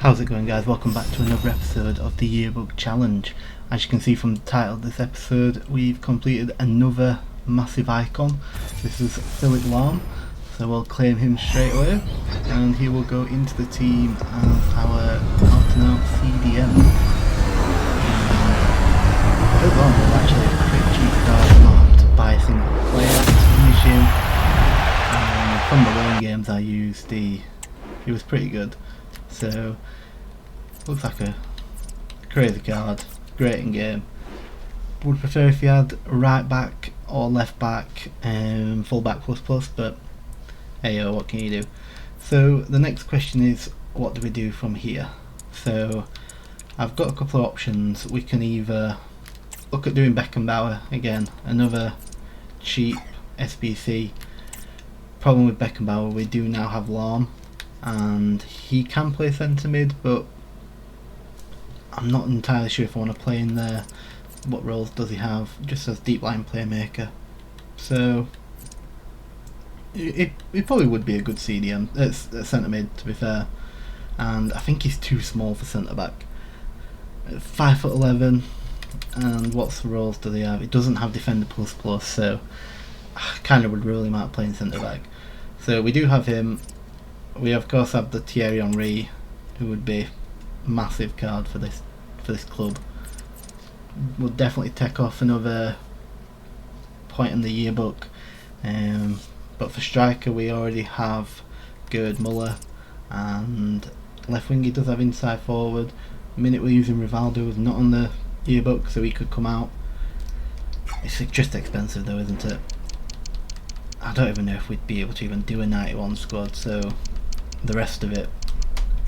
How's it going, guys? Welcome back to another episode of the Yearbook Challenge. As you can see from the title of this episode, we've completed another massive icon. This is Philip Lahm, so we'll claim him straight away and he will go into the team as our out and out CDM. Philip Lahm was actually a pretty cheap card, not having to buy a single player to finish him. From the loan games I used, he was pretty good. So looks like a crazy card, great in game. Would prefer if he had right back or left back and full back plus, but hey, what can you do? So the next question is, what do we do from here? So I've got a couple of options. We can either look at doing Beckenbauer again, another cheap SBC. Problem with Beckenbauer, we do now have Lahm, and he can play centre mid, but I'm not entirely sure if I want to play in there. What roles does he have? Just as deep line playmaker, so it probably would be a good CDM at centre mid, to be fair. And I think he's too small for centre back. 5'11", and what's the roles do they have? It doesn't have defender plus, so I kind of would rule him out playing centre back. So we do have him. We of course have the Thierry Henry, who would be a massive card for this club. We'll definitely take off another point in the yearbook. But for striker we already have Gerd Muller, and left wing he does have inside forward. The minute we're using Rivaldo is not on the yearbook, so he could come out. It's just expensive though, isn't it? I don't even know if we'd be able to even do a 91 squad, so the rest of it,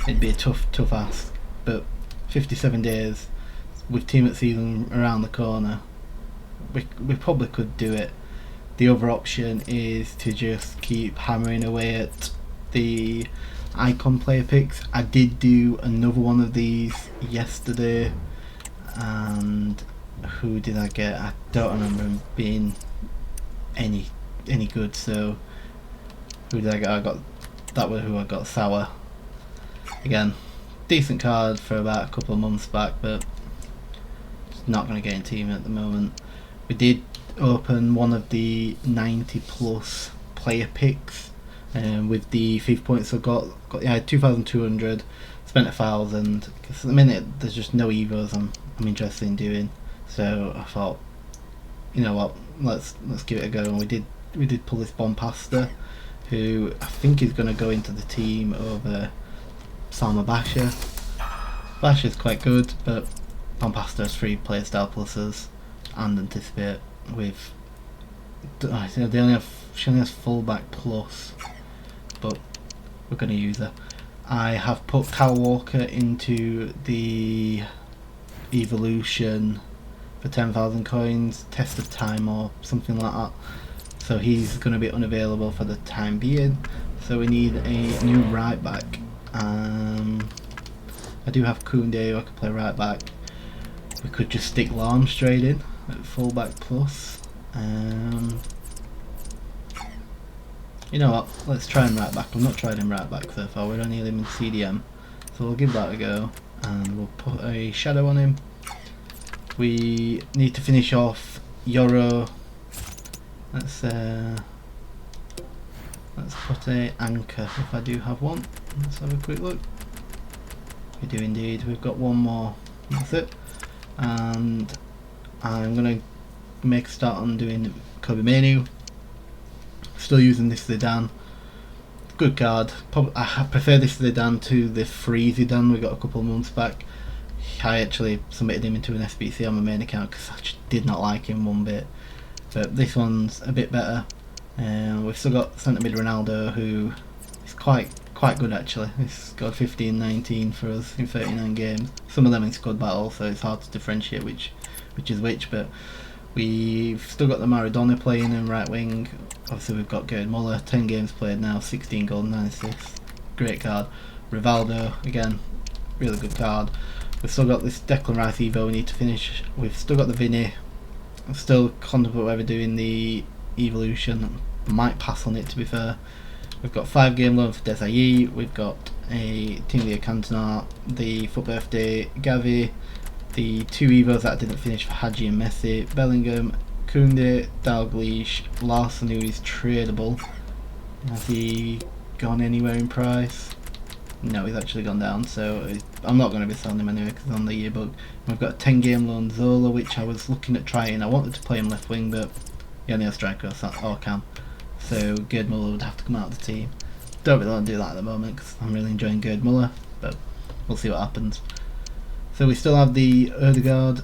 it'd be a tough ask. But 57 days with team at season around the corner, we probably could do it. The other option is to just keep hammering away at the icon player picks. I did do another one of these yesterday, and who did I get? I don't remember him being any good, so who did I get? I got that was who I got, Sour. Again, decent card for about a couple of months back, but it's not going to get in team at the moment. We did open one of the 90 plus player picks, with the FIFA points I got 2,200, spent 1,000, because at the minute there's just no evos I'm interested in doing, so I thought, you know what, let's give it a go. And we did pull this Bompasta, who I think is going to go into the team over Salma Basha. Basha's quite good, but Bompasta has 3 player style pluses and anticipate with she only has fullback plus, but we're going to use her. I have put Kyle Walker into the evolution for 10,000 coins, test of time or something like that. So he's going to be unavailable for the time being. So we need a new right back. I do have Koundé, who I could play right back. We could just stick Lahm straight in at fullback plus. You know what? Let's try him right back. I've not tried him right back so far. We're only in CDM, so we'll give that a go, and we'll put a shadow on him. We need to finish off Euro. Let's put a anchor if I do have one. Let's have a quick look. We do indeed. We've got one more. That's it. And I'm gonna make a start on doing Kobe Manu. Still using this Zidane. Good card. I prefer this Zidane to the free Zidane we got a couple of months back. I actually submitted him into an SBC on my main account because I just did not like him one bit. But this one's a bit better. We've still got centre mid Ronaldo, who is quite good actually. He's scored 15-19 for us in 39 games. Some of them in squad battle, so it's hard to differentiate which is which. But we've still got the Maradona playing in right wing. Obviously we've got Gerd Muller, 10 games played now, 16 goals, 9 assists. Great card. Rivaldo, again, really good card. We've still got this Declan Rice Evo we need to finish. We've still got the Vinny. I'm still contemplating whether doing the evolution. I might pass on it, to be fair. We've got 5 game loan for Desailly, we've got a Team of the Year Cantona, the FUT Birthday Gavi, the 2 Evos that I didn't finish for Hadji and Messi, Bellingham, Koundé, Dalglish, Larson, who is tradable. Has he gone anywhere in price? No, he's actually gone down, so I'm not going to be selling him anyway because he's on the yearbook. We've got a 10 game loan Zola, which I was looking at trying. I wanted to play him left wing, but he only has striker or cam. So Gerd Muller would have to come out of the team. Don't really want to do that at the moment because I'm really enjoying Gerd Muller, but we'll see what happens. So we still have the Odegaard.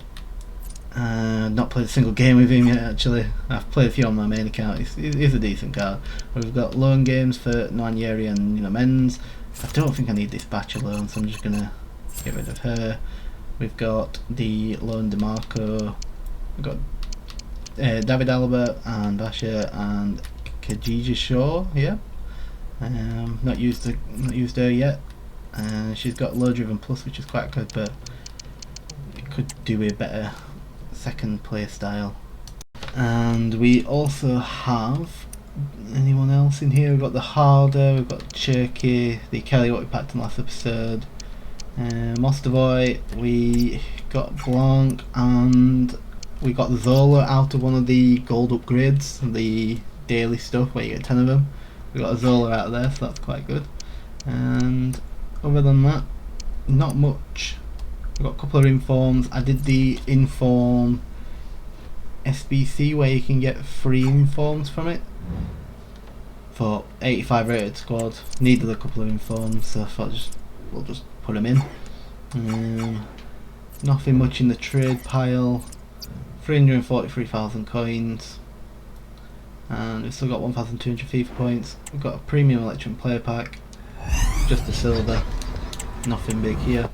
Not played a single game with him yet actually. I've played a few on my main account. He's a decent card. We've got loan games for Nwaneri and Menz. I don't think I need this batch of loans, so I'm just gonna get rid of her. We've got the loan DeMarco. We've got David Alaba and Basha and Khadija Shaw here. Not used her yet. She's got low driven plus, which is quite good, but it could do a better second play style. And we also have anyone else in here. We've got the Harder, we've got Cherky, the Kelly what we packed in last episode, Mostovoy, we got Blanc, and we got Zola out of one of the gold upgrades, the daily stuff where you get 10 of them. We got a Zola out of there, so that's quite good. And other than that, not much. We've got a couple of informs. I did the inform SBC where you can get free informs from it for 85 rated squad. Needed a couple of informs, so I thought we'll just put them in. Nothing much in the trade pile. 343,000 coins, and we've still got 1,200 FIFA points. We've got a premium Electrum player pack, just a silver, nothing big here.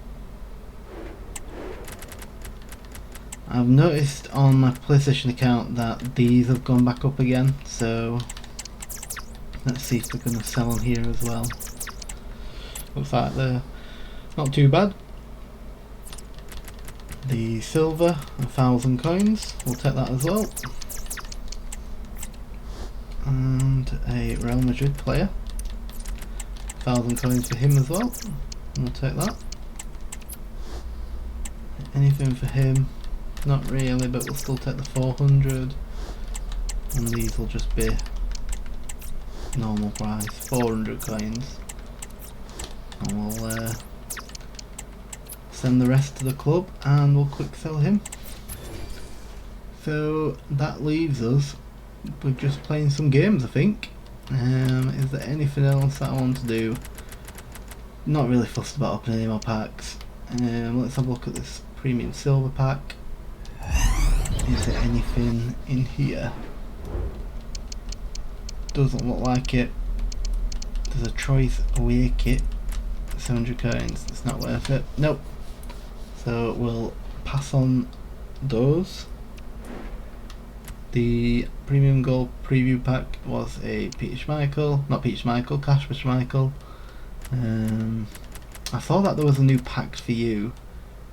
I've noticed on my PlayStation account that these have gone back up again, so let's see if we're going to sell on here as well. Looks like they're not too bad. The silver, 1,000 coins, we'll take that as well. And a Real Madrid player, 1,000 coins for him as well, we'll take that. Anything for him? Not really, but we'll still take the 400. And these will just be normal price, 400 coins. And we'll send the rest to the club and we'll quick sell him. So that leaves us with just playing some games, I think. Is there anything else that I want to do? Not really fussed about opening any more packs. Let's have a look at this premium silver pack. Is there anything in here? Doesn't look like it. There's a choice away kit, 700 coins. It's not worth it. Nope. So we'll pass on those. The premium gold preview pack was a Peter Schmeichel, not Peter Schmeichel, Kasper Schmeichel. I saw that there was a new pack for you,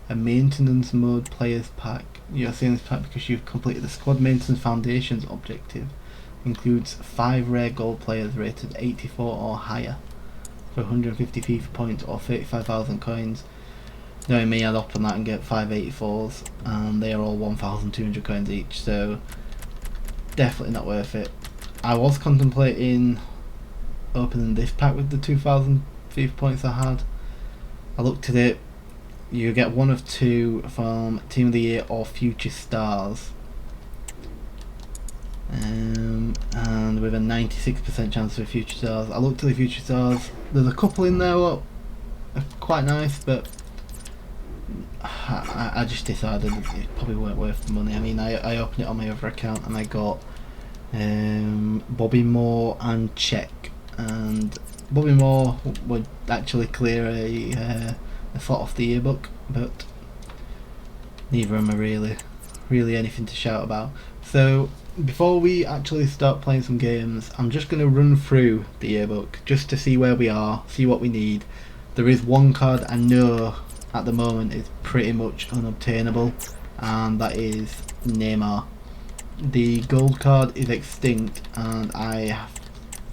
a maintenance mode players pack. You're seeing this pack because you've completed the squad maintenance foundations objective. Includes 5 rare gold players rated 84 or higher for 150 FIFA points or 35,000 coins. Knowing me, I'd opt on that and get 5 84s, and they are all 1,200 coins each, so definitely not worth it. I was contemplating opening this pack with the 2,000 FIFA points I had. I looked at it. You get one of 2 from Team of the Year or Future Stars, and with a 96% chance for Future Stars. I looked at the Future Stars. There's a couple in there that are quite nice, but I just decided it probably weren't worth the money. I mean, I opened it on my other account and I got Bobby Moore and Czech, and Bobby Moore would actually clear a slot off the yearbook, but neither of them are really anything to shout about. So before we actually start playing some games, I'm just going to run through the yearbook just to see where we are, see what we need. There is one card I know at the moment is pretty much unobtainable, and that is Neymar. The gold card is extinct, and I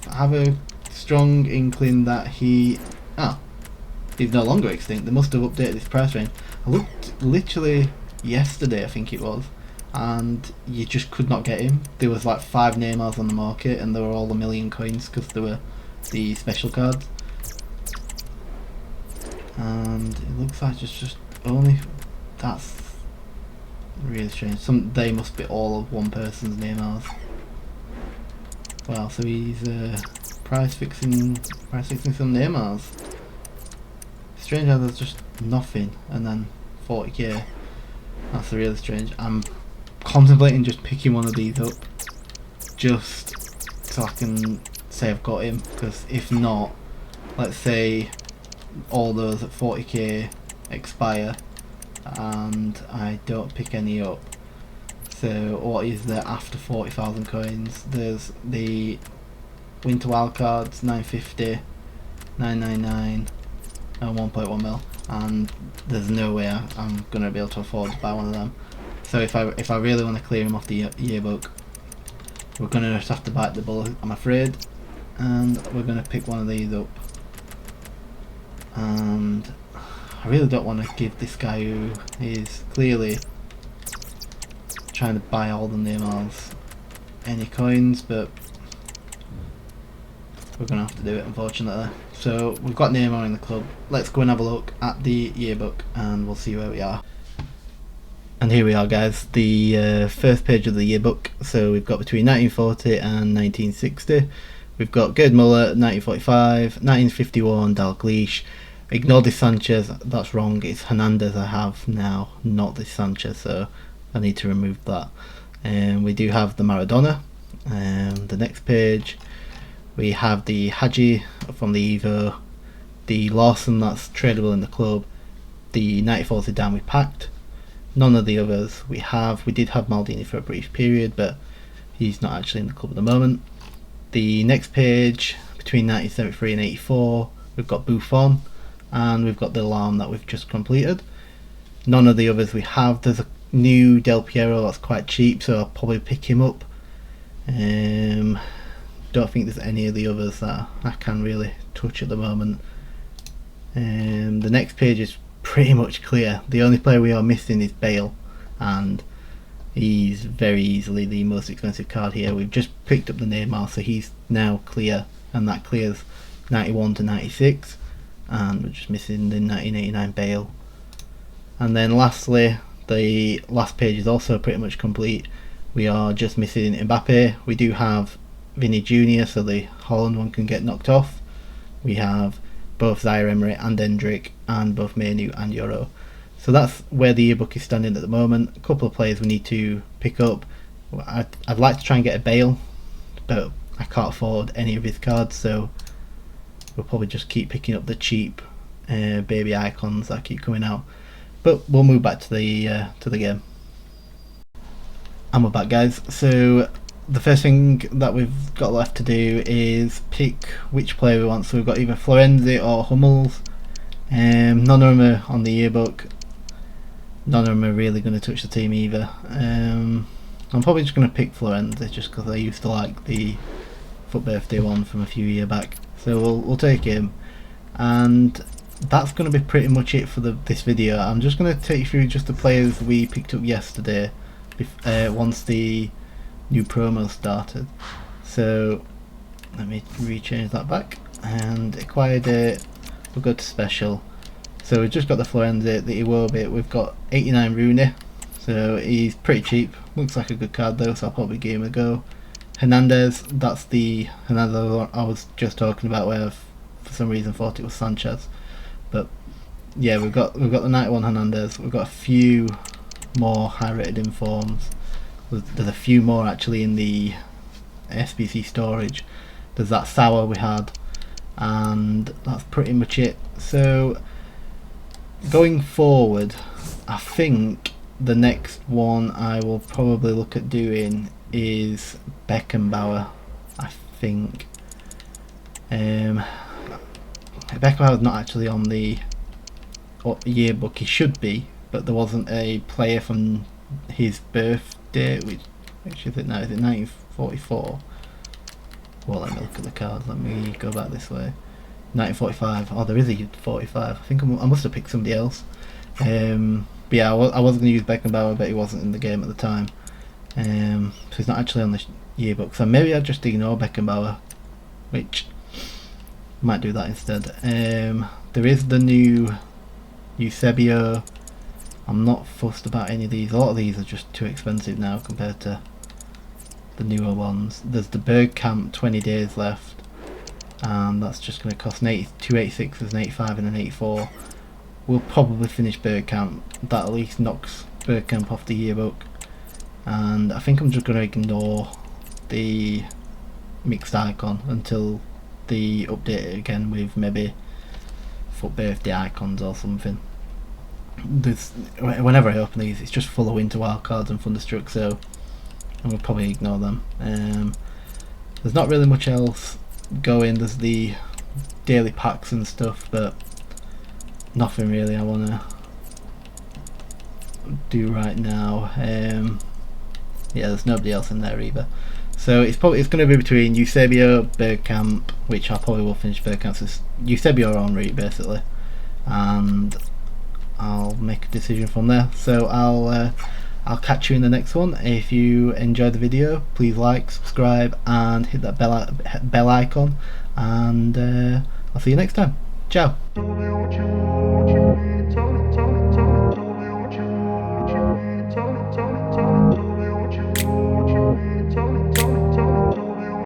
have a strong inkling that he's no longer extinct. They must have updated this price range. I looked literally yesterday, I think it was, and you just could not get him. There was like 5 Neymars on the market, and they were all a million coins because they were the special cards. And it looks like it's just only, that's really strange. They must be all of one person's Neymars. Wow, so he's price fixing some Neymars. Strange how there's just nothing and then 40k. That's really strange. I'm contemplating just picking one of these up just so I can say I've got him, because if not, let's say all those at 40k expire and I don't pick any up. So what is there after 40,000 coins? There's the Winter Wildcards, 950, 999 and 1.1 mil, and there's no way I'm going to be able to afford to buy one of them. So if I really want to clear him off the yearbook, we're going to just have to bite the bullet, I'm afraid, and we're going to pick one of these up. And I really don't want to give this guy who is clearly trying to buy all the Neymars any coins, but we're going to have to do it, unfortunately. So we've got Neymar in the club. Let's go and have a look at the yearbook and we'll see where we are. And here we are, guys, the first page of the yearbook. So we've got between 1940 and 1960. We've got Gerd Muller, 1945, 1951, Dalglish. Ignore this Sanchez, that's wrong, it's Hernandez I have now, not this Sanchez, so I need to remove that. And we do have the Maradona. The next page we have the Hadji from the Evo, the Lawson that's tradable in the club, the 94 Zidane we packed, none of the others we have. We did have Maldini for a brief period, but he's not actually in the club at the moment. The next page, between 1973 and 84, we've got Buffon, and we've got the Alarm that we've just completed. None of the others we have. There's a new Del Piero that's quite cheap, so I'll probably pick him up. Don't think there's any of the others that I can really touch at the moment. The next page is pretty much clear. The only player we are missing is Bale, and he's very easily the most expensive card here. We've just picked up the Neymar, so he's now clear, and that clears 91 to 96, and we're just missing the 1989 Bale. And then lastly, the last page is also pretty much complete. We are just missing Mbappe. We do have Vinny Jr., so the Holland one can get knocked off. We have both Zaire Emery and Endrick, and both Menu and Euro. So that's where the yearbook is standing at the moment. A couple of players we need to pick up. I'd like to try and get a Bale, but I can't afford any of his cards, so we'll probably just keep picking up the cheap baby icons that keep coming out. But we'll move back to the game. And we're back, guys. So the first thing that we've got left to do is pick which player we want. So we've got either Florenzi or Hummels. None of them are on the yearbook. None of them are really going to touch the team either. I'm probably just going to pick Florenzi just because I used to like the Foot Birthday one from a few years back. So we'll take him. And that's going to be pretty much it for this video. I'm just going to take you through just the players we picked up yesterday once the new promo started. So let me rechange that back, and acquired it. We'll go to special. So we've just got the Florenzi, the Iwobi. We've got 89 Rooney, so he's pretty cheap. Looks like a good card though, so I'll probably give him a go. Hernandez, that's the Hernandez I was just talking about, where I've for some reason thought it was Sanchez. But yeah, we've got the 91 Hernandez. We've got a few more high rated informs. There's a few more actually in the SBC storage. There's that Sour we had, and that's pretty much it. So going forward, I think the next one I will probably look at doing is Beckenbauer. I think Beckenbauer's not actually on the yearbook. He should be, but there wasn't a player from his birthday, which is it now? Is it 1944? won't let me look at the card. Let me go back this way. 1945. Oh, there is a 45. I think I must have picked somebody else. But yeah, I wasn't going to use Beckenbauer, but he wasn't in the game at the time. So he's not actually on the yearbook. So maybe I'll just ignore Beckenbauer, which might do that instead. There is the new Eusebio. I'm not fussed about any of these. A lot of these are just too expensive now compared to the newer ones. There's the Bergkamp, 20 days left, and that's just going to cost 286. There's an 85 and an 84. We'll probably finish Bergkamp. That at least knocks Bergkamp off the yearbook, and I think I'm just going to ignore the mixed icon until the update again with maybe foot birthday icons or something. Whenever I open these, it's just full of winter wild cards and Thunderstruck, so I'm gonna probably ignore them. There's not really much else going. There's the daily packs and stuff, but nothing really I wanna do right now. Yeah, there's nobody else in there either. So it's going to be between Eusebio, Bergkamp, which I probably will finish Bergkamp. So it's Eusebio or Henri basically, and I'll make a decision from there. So I'll catch you in the next one. If you enjoyed the video, please like, subscribe, and hit that bell icon. And I'll see you next time. Ciao.